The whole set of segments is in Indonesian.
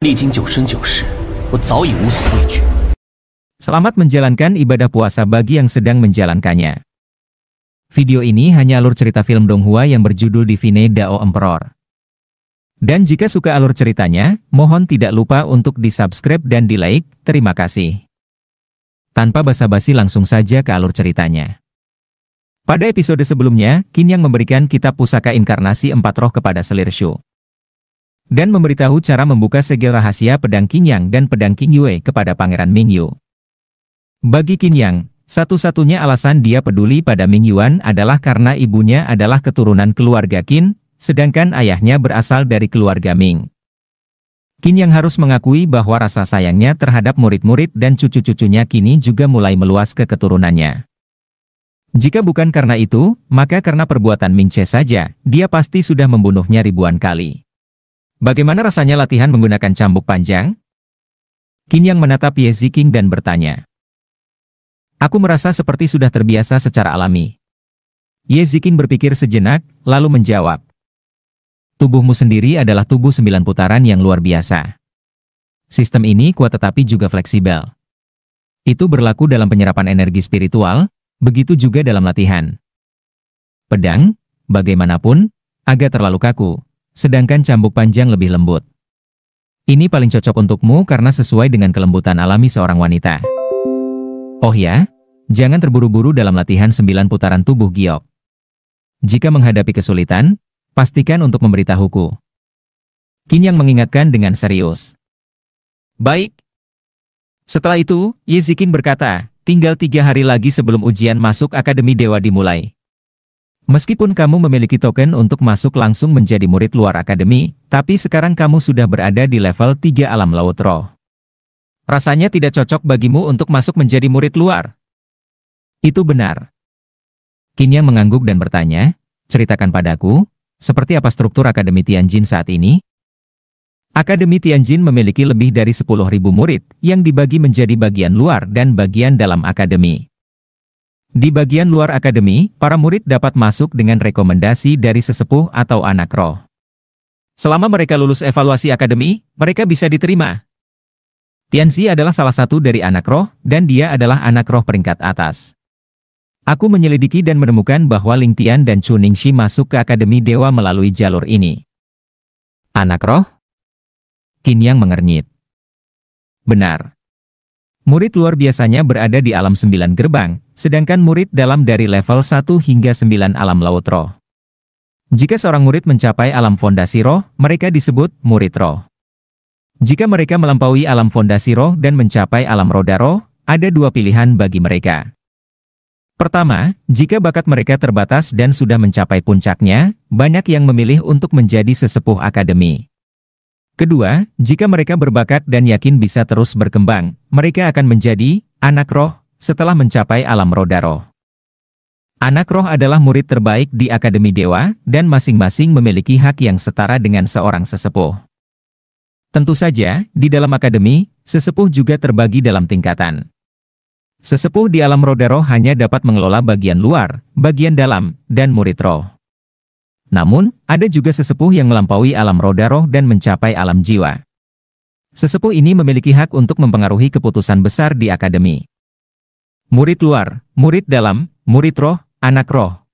历经九生九世，我早已无所畏惧。 Selamat menjalankan ibadah puasa bagi yang sedang menjalankannya. Video ini hanya alur cerita film Donghua yang berjudul Divine Dao Emperor. Dan jika suka alur ceritanya, mohon tidak lupa untuk di-subscribe dan di-like. Terima kasih. Tanpa basa-basi langsung saja ke alur ceritanya. Pada episode sebelumnya, Qin Yang memberikan kitab pusaka inkarnasi 4 roh kepada Selir Shu. Dan memberitahu cara membuka segel rahasia pedang Qin Yang dan pedang Qing Yue kepada Pangeran Mingyu. Bagi Qin Yang, satu-satunya alasan dia peduli pada Ming Yuan adalah karena ibunya adalah keturunan keluarga Qin, sedangkan ayahnya berasal dari keluarga Ming. Qin Yang harus mengakui bahwa rasa sayangnya terhadap murid-murid dan cucu-cucunya kini juga mulai meluas ke keturunannya. Jika bukan karena itu, maka karena perbuatan Ming Che saja, dia pasti sudah membunuhnya ribuan kali. Bagaimana rasanya latihan menggunakan cambuk panjang? Qin Yang menatap Ye Ziqing dan bertanya. Aku merasa seperti sudah terbiasa secara alami. Ye Ziqing berpikir sejenak, lalu menjawab. Tubuhmu sendiri adalah tubuh 9 putaran yang luar biasa. Sistem ini kuat tetapi juga fleksibel. Itu berlaku dalam penyerapan energi spiritual, begitu juga dalam latihan. Pedang, bagaimanapun, agak terlalu kaku, sedangkan cambuk panjang lebih lembut. Ini paling cocok untukmu karena sesuai dengan kelembutan alami seorang wanita. Oh ya, jangan terburu-buru dalam latihan 9 putaran tubuh giok. Jika menghadapi kesulitan, pastikan untuk memberitahuku. Qin Yang mengingatkan dengan serius. Baik. Setelah itu, Ye Ziqing berkata, tinggal 3 hari lagi sebelum ujian masuk Akademi Dewa dimulai. Meskipun kamu memiliki token untuk masuk langsung menjadi murid luar akademi, tapi sekarang kamu sudah berada di level 3 alam laut roh. Rasanya tidak cocok bagimu untuk masuk menjadi murid luar. Itu benar. Qin Yang mengangguk dan bertanya, ceritakan padaku, seperti apa struktur Akademi Tianjin saat ini? Akademi Tianjin memiliki lebih dari 10.000 murid, yang dibagi menjadi bagian luar dan bagian dalam akademi. Di bagian luar akademi, para murid dapat masuk dengan rekomendasi dari sesepuh atau anak roh. Selama mereka lulus evaluasi akademi, mereka bisa diterima. Tianzi adalah salah satu dari anak roh, dan dia adalah anak roh peringkat atas. Aku menyelidiki dan menemukan bahwa Ling Tian dan Chu Ningxi masuk ke Akademi Dewa melalui jalur ini. Anak roh? Qin Yang mengernyit. Benar. Murid luar biasanya berada di alam 9 gerbang, sedangkan murid dalam dari level 1 hingga 9 alam laut roh. Jika seorang murid mencapai alam fondasi roh, mereka disebut murid roh. Jika mereka melampaui alam fondasi roh dan mencapai alam roda roh, ada 2 pilihan bagi mereka. Pertama, jika bakat mereka terbatas dan sudah mencapai puncaknya, banyak yang memilih untuk menjadi sesepuh akademi. Kedua, jika mereka berbakat dan yakin bisa terus berkembang, mereka akan menjadi anak roh setelah mencapai alam roda roh. Anak roh adalah murid terbaik di Akademi Dewa, dan masing-masing memiliki hak yang setara dengan seorang sesepuh. Tentu saja, di dalam akademi, sesepuh juga terbagi dalam tingkatan. Sesepuh di alam roda roh hanya dapat mengelola bagian luar, bagian dalam, dan murid roh. Namun, ada juga sesepuh yang melampaui alam roda roh dan mencapai alam jiwa. Sesepuh ini memiliki hak untuk mempengaruhi keputusan besar di akademi. Murid luar, murid dalam, murid roh, anak roh.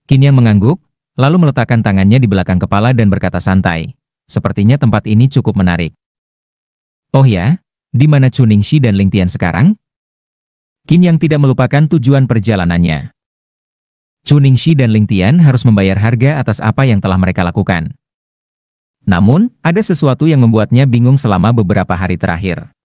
Qin Yang mengangguk, lalu meletakkan tangannya di belakang kepala dan berkata santai, sepertinya tempat ini cukup menarik. Oh ya, di mana Chu Ningxi dan Ling Tian sekarang? Qin Yang tidak melupakan tujuan perjalanannya. Chu Ningxi dan Ling Tian harus membayar harga atas apa yang telah mereka lakukan. Namun, ada sesuatu yang membuatnya bingung selama beberapa hari terakhir.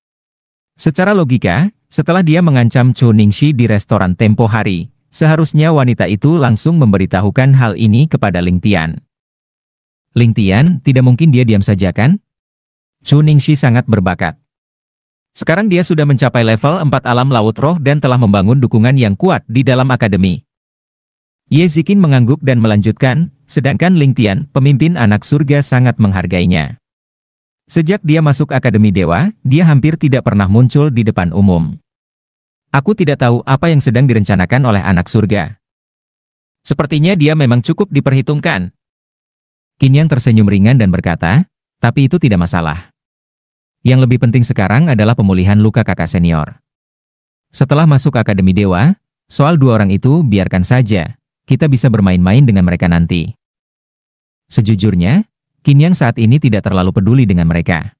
Secara logika, setelah dia mengancam Chu Ningxi di restoran tempo hari, seharusnya wanita itu langsung memberitahukan hal ini kepada Ling Tian. Ling Tian, tidak mungkin dia diam saja kan? Chu Ningxi sangat berbakat. Sekarang dia sudah mencapai level 4 alam laut roh dan telah membangun dukungan yang kuat di dalam akademi. Ye Ziqing mengangguk dan melanjutkan, sedangkan Ling Tian, pemimpin anak surga sangat menghargainya. Sejak dia masuk Akademi Dewa, dia hampir tidak pernah muncul di depan umum. Aku tidak tahu apa yang sedang direncanakan oleh anak surga. Sepertinya dia memang cukup diperhitungkan. Qin Yang tersenyum ringan dan berkata, tapi itu tidak masalah. Yang lebih penting sekarang adalah pemulihan luka kakak senior. Setelah masuk Akademi Dewa, soal dua orang itu biarkan saja. Kita bisa bermain-main dengan mereka nanti. Sejujurnya, Qin Yang saat ini tidak terlalu peduli dengan mereka.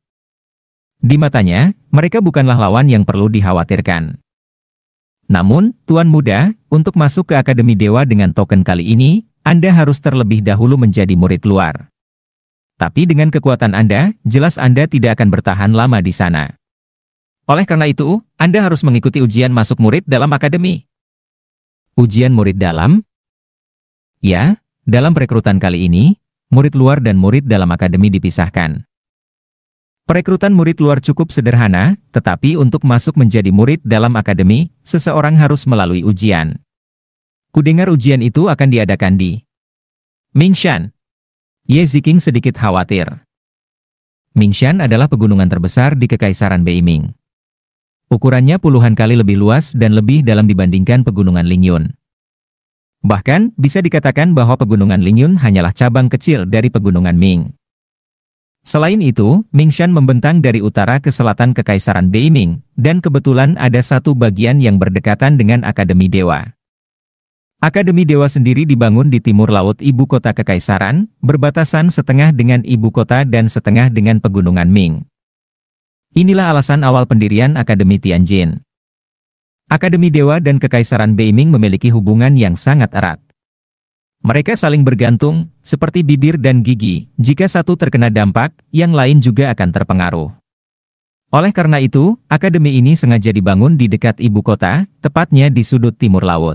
Di matanya, mereka bukanlah lawan yang perlu dikhawatirkan. Namun, Tuan Muda, untuk masuk ke Akademi Dewa dengan token kali ini, Anda harus terlebih dahulu menjadi murid luar. Tapi dengan kekuatan Anda, jelas Anda tidak akan bertahan lama di sana. Oleh karena itu, Anda harus mengikuti ujian masuk murid dalam Akademi. Ujian murid dalam? Ya, dalam perekrutan kali ini, murid luar dan murid dalam Akademi dipisahkan. Perekrutan murid luar cukup sederhana, tetapi untuk masuk menjadi murid dalam Akademi, seseorang harus melalui ujian. Kudengar ujian itu akan diadakan di Mingshan. Ye Ziqing sedikit khawatir. Mingshan adalah pegunungan terbesar di Kekaisaran Beiming. Ukurannya puluhan kali lebih luas dan lebih dalam dibandingkan pegunungan Lingyun. Bahkan, bisa dikatakan bahwa pegunungan Lingyun hanyalah cabang kecil dari pegunungan Ming. Selain itu, Mingshan membentang dari utara ke selatan Kekaisaran Beiming, dan kebetulan ada satu bagian yang berdekatan dengan Akademi Dewa. Akademi Dewa sendiri dibangun di timur laut ibu kota Kekaisaran, berbatasan setengah dengan ibu kota dan setengah dengan pegunungan Ming. Inilah alasan awal pendirian Akademi Tianjin. Akademi Dewa dan Kekaisaran Beiming memiliki hubungan yang sangat erat. Mereka saling bergantung, seperti bibir dan gigi. Jika satu terkena dampak, yang lain juga akan terpengaruh. Oleh karena itu, akademi ini sengaja dibangun di dekat ibu kota, tepatnya di sudut timur laut.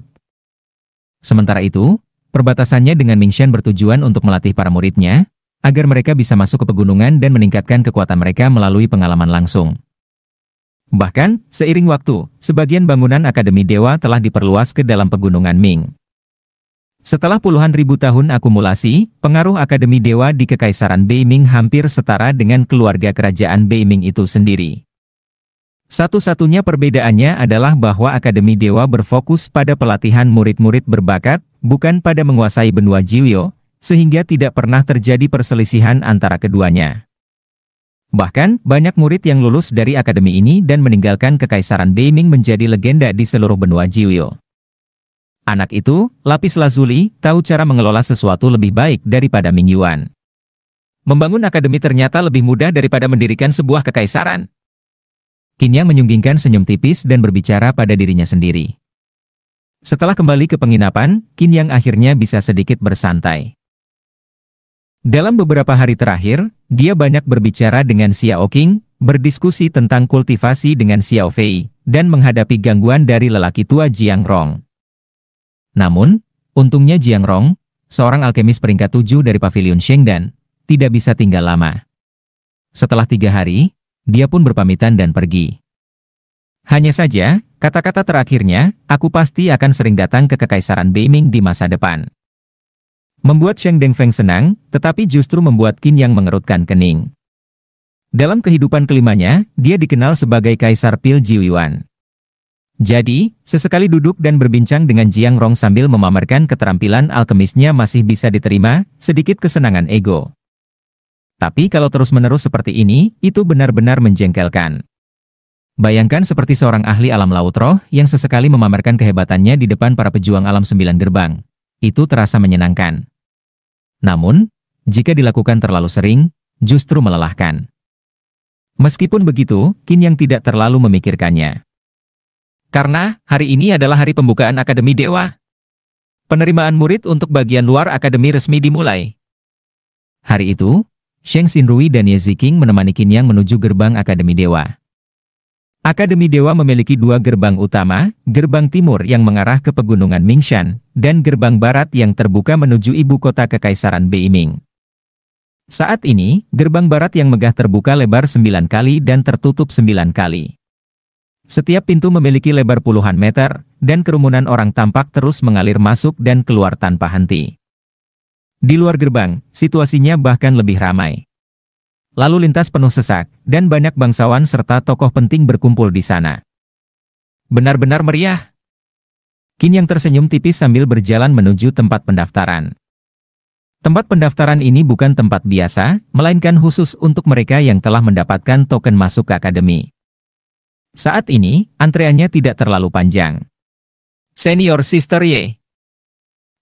Sementara itu, perbatasannya dengan Mingshan bertujuan untuk melatih para muridnya, agar mereka bisa masuk ke pegunungan dan meningkatkan kekuatan mereka melalui pengalaman langsung. Bahkan, seiring waktu, sebagian bangunan Akademi Dewa telah diperluas ke dalam pegunungan Ming. Setelah puluhan ribu tahun akumulasi, pengaruh Akademi Dewa di Kekaisaran Beiming hampir setara dengan keluarga kerajaan Beiming itu sendiri. Satu-satunya perbedaannya adalah bahwa Akademi Dewa berfokus pada pelatihan murid-murid berbakat, bukan pada menguasai benua Jiuyo, sehingga tidak pernah terjadi perselisihan antara keduanya. Bahkan, banyak murid yang lulus dari akademi ini dan meninggalkan Kekaisaran Beiming menjadi legenda di seluruh benua Jiuyo. Anak itu, Lapis Lazuli, tahu cara mengelola sesuatu lebih baik daripada Ming Yuan. Membangun akademi ternyata lebih mudah daripada mendirikan sebuah kekaisaran. Qin Yang menyunggingkan senyum tipis dan berbicara pada dirinya sendiri. Setelah kembali ke penginapan, Qin Yang akhirnya bisa sedikit bersantai. Dalam beberapa hari terakhir, dia banyak berbicara dengan Xiao Qing, berdiskusi tentang kultivasi dengan Xiao Fei, dan menghadapi gangguan dari lelaki tua Jiang Rong. Namun, untungnya Jiang Rong, seorang alkemis peringkat 7 dari Pavilion Shengdan, tidak bisa tinggal lama. Setelah 3 hari, dia pun berpamitan dan pergi. Hanya saja, kata-kata terakhirnya, aku pasti akan sering datang ke Kekaisaran Beiming di masa depan. Membuat Sheng Dengfeng senang, tetapi justru membuat Qin Yang mengerutkan kening. Dalam kehidupan kelimanya, dia dikenal sebagai Kaisar Pil Jiuyuan. Jadi, sesekali duduk dan berbincang dengan Jiang Rong sambil memamerkan keterampilan alkemisnya masih bisa diterima, sedikit kesenangan ego. Tapi kalau terus-menerus seperti ini, itu benar-benar menjengkelkan. Bayangkan seperti seorang ahli alam laut roh yang sesekali memamerkan kehebatannya di depan para pejuang alam 9 gerbang. Itu terasa menyenangkan. Namun, jika dilakukan terlalu sering, justru melelahkan. Meskipun begitu, Qin Yang tidak terlalu memikirkannya. Karena, hari ini adalah hari pembukaan Akademi Dewa. Penerimaan murid untuk bagian luar Akademi resmi dimulai. Hari itu, Sheng Xinrui dan Ye Ziqing menemani Qin Yang menuju gerbang Akademi Dewa. Akademi Dewa memiliki 2 gerbang utama, gerbang timur yang mengarah ke pegunungan Mingshan, dan gerbang barat yang terbuka menuju ibu kota Kekaisaran Beiming. Saat ini, gerbang barat yang megah terbuka lebar 9 kali dan tertutup 9 kali. Setiap pintu memiliki lebar puluhan meter, dan kerumunan orang tampak terus mengalir masuk dan keluar tanpa henti. Di luar gerbang, situasinya bahkan lebih ramai. Lalu lintas penuh sesak, dan banyak bangsawan serta tokoh penting berkumpul di sana. Benar-benar meriah. Qin Yang tersenyum tipis sambil berjalan menuju tempat pendaftaran. Tempat pendaftaran ini bukan tempat biasa, melainkan khusus untuk mereka yang telah mendapatkan token masuk ke akademi. Saat ini, antreannya tidak terlalu panjang. Senior Sister Ye.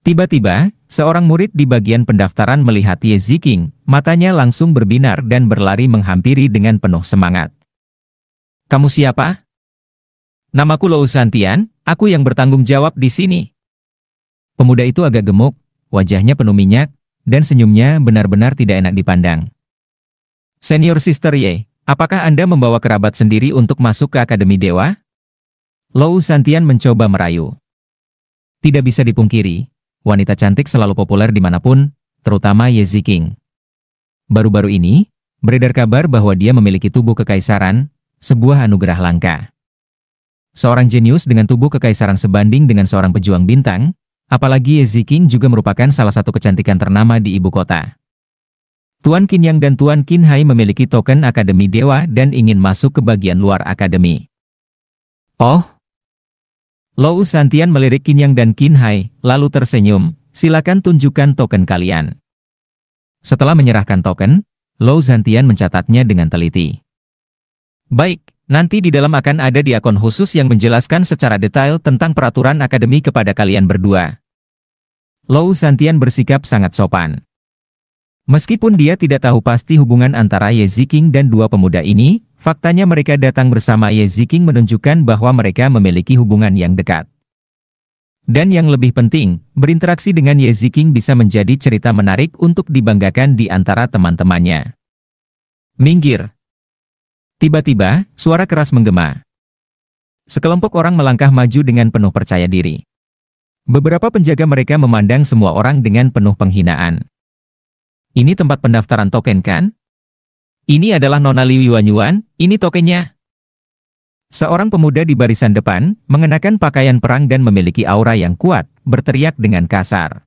Tiba-tiba, seorang murid di bagian pendaftaran melihat Ye Ziking, matanya langsung berbinar dan berlari menghampiri dengan penuh semangat. Kamu siapa? Namaku Lou Santian, aku yang bertanggung jawab di sini. Pemuda itu agak gemuk, wajahnya penuh minyak, dan senyumnya benar-benar tidak enak dipandang. Senior Sister Ye, apakah Anda membawa kerabat sendiri untuk masuk ke Akademi Dewa? Lou Santian mencoba merayu. Tidak bisa dipungkiri, wanita cantik selalu populer dimanapun, terutama Ye Ziking. Baru-baru ini, beredar kabar bahwa dia memiliki tubuh kekaisaran, sebuah anugerah langka. Seorang jenius dengan tubuh kekaisaran sebanding dengan seorang pejuang bintang, apalagi Ye Ziking juga merupakan salah satu kecantikan ternama di ibu kota. Tuan Qin Yang dan Tuan Qin Hai memiliki token Akademi Dewa dan ingin masuk ke bagian luar akademi. Oh? Lou Santian melirik Qin Yang dan Qin Hai, lalu tersenyum, silakan tunjukkan token kalian. Setelah menyerahkan token, Lou Santian mencatatnya dengan teliti. Baik, nanti di dalam akan ada diakon khusus yang menjelaskan secara detail tentang peraturan akademi kepada kalian berdua. Lou Santian bersikap sangat sopan. Meskipun dia tidak tahu pasti hubungan antara Ye Ziking dan dua pemuda ini, faktanya mereka datang bersama Ye Ziking menunjukkan bahwa mereka memiliki hubungan yang dekat. Dan yang lebih penting, berinteraksi dengan Ye Ziking bisa menjadi cerita menarik untuk dibanggakan di antara teman-temannya. Minggir! Tiba-tiba, suara keras menggema. Sekelompok orang melangkah maju dengan penuh percaya diri. Beberapa penjaga mereka memandang semua orang dengan penuh penghinaan. Ini tempat pendaftaran token kan? Ini adalah Nona Liu Yuanyuan, ini tokennya. Seorang pemuda di barisan depan, mengenakan pakaian perang dan memiliki aura yang kuat, berteriak dengan kasar.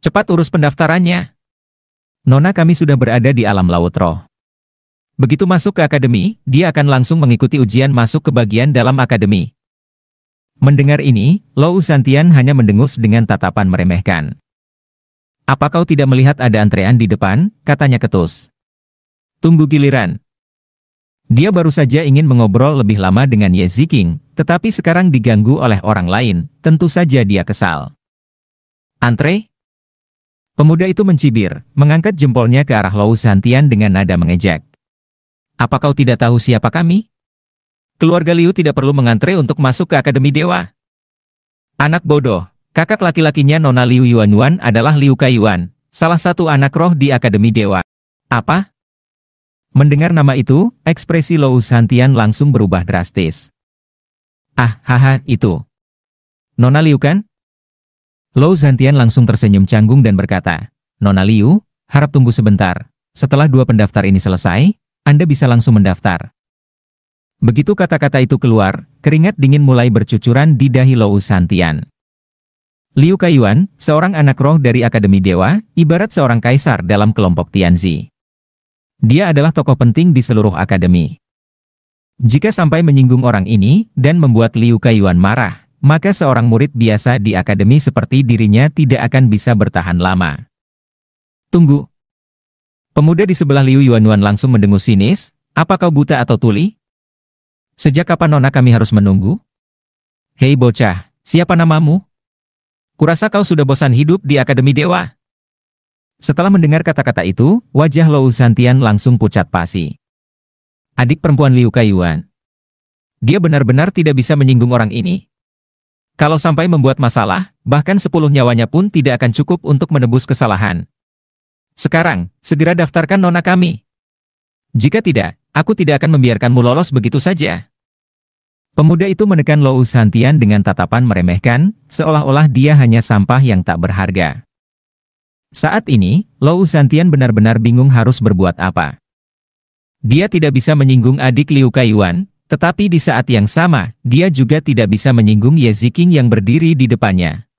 Cepat urus pendaftarannya. Nona kami sudah berada di alam laut roh. Begitu masuk ke akademi, dia akan langsung mengikuti ujian masuk ke bagian dalam akademi. Mendengar ini, Lou Santian hanya mendengus dengan tatapan meremehkan. Apa kau tidak melihat ada antrean di depan, katanya ketus. Tunggu giliran. Dia baru saja ingin mengobrol lebih lama dengan Ye Ziking, tetapi sekarang diganggu oleh orang lain, tentu saja dia kesal. Antre? Pemuda itu mencibir, mengangkat jempolnya ke arah Lou Santian dengan nada mengejek. Apa kau tidak tahu siapa kami? Keluarga Liu tidak perlu mengantre untuk masuk ke Akademi Dewa. Anak bodoh. Kakak laki-lakinya Nona Liu Yuanyuan adalah Liu Kaiyuan, salah satu anak roh di Akademi Dewa. Apa? Mendengar nama itu, ekspresi Lou Santian langsung berubah drastis. Ah, haha, itu. Nona Liu kan? Lou Santian langsung tersenyum canggung dan berkata, Nona Liu, harap tunggu sebentar. Setelah dua pendaftar ini selesai, Anda bisa langsung mendaftar. Begitu kata-kata itu keluar, keringat dingin mulai bercucuran di dahi Lou Santian. Liu Kaiyuan, seorang anak roh dari Akademi Dewa, ibarat seorang kaisar dalam kelompok Tianzi. Dia adalah tokoh penting di seluruh akademi. Jika sampai menyinggung orang ini, dan membuat Liu Kaiyuan marah, maka seorang murid biasa di akademi seperti dirinya tidak akan bisa bertahan lama. Tunggu. Pemuda di sebelah Liu Yuanyuan langsung mendengus sinis, apa kau buta atau tuli? Sejak kapan Nona kami harus menunggu? Hei bocah, siapa namamu? Kurasa kau sudah bosan hidup di Akademi Dewa. Setelah mendengar kata-kata itu, wajah Lou Santian langsung pucat pasi. Adik perempuan Liu Kaiyuan. Dia benar-benar tidak bisa menyinggung orang ini. Kalau sampai membuat masalah, bahkan 10 nyawanya pun tidak akan cukup untuk menebus kesalahan. Sekarang, segera daftarkan Nona kami. Jika tidak, aku tidak akan membiarkanmu lolos begitu saja. Pemuda itu menekan Lou Santian dengan tatapan meremehkan, seolah-olah dia hanya sampah yang tak berharga. Saat ini, Lou Santian benar-benar bingung harus berbuat apa. Dia tidak bisa menyinggung adik Liu Kaiyuan, tetapi di saat yang sama, dia juga tidak bisa menyinggung Ye Ziking yang berdiri di depannya.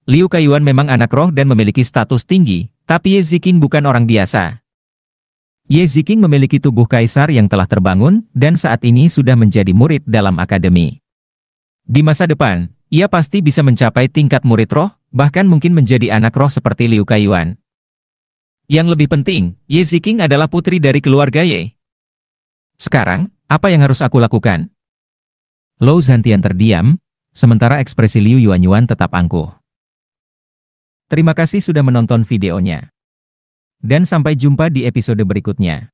Liu Kaiyuan memang anak roh dan memiliki status tinggi, tapi Ye Ziking bukan orang biasa. Ye Ziking memiliki tubuh kaisar yang telah terbangun, dan saat ini sudah menjadi murid dalam akademi. Di masa depan, ia pasti bisa mencapai tingkat murid roh, Bahkan mungkin menjadi anak roh seperti Liu Kaiyuan. Yang lebih penting, Ye Ziqing adalah putri dari keluarga Ye. Sekarang, apa yang harus aku lakukan? Lou Zhantian terdiam, sementara ekspresi Liu Yuanyuan tetap angkuh. Terima kasih sudah menonton videonya. Dan sampai jumpa di episode berikutnya.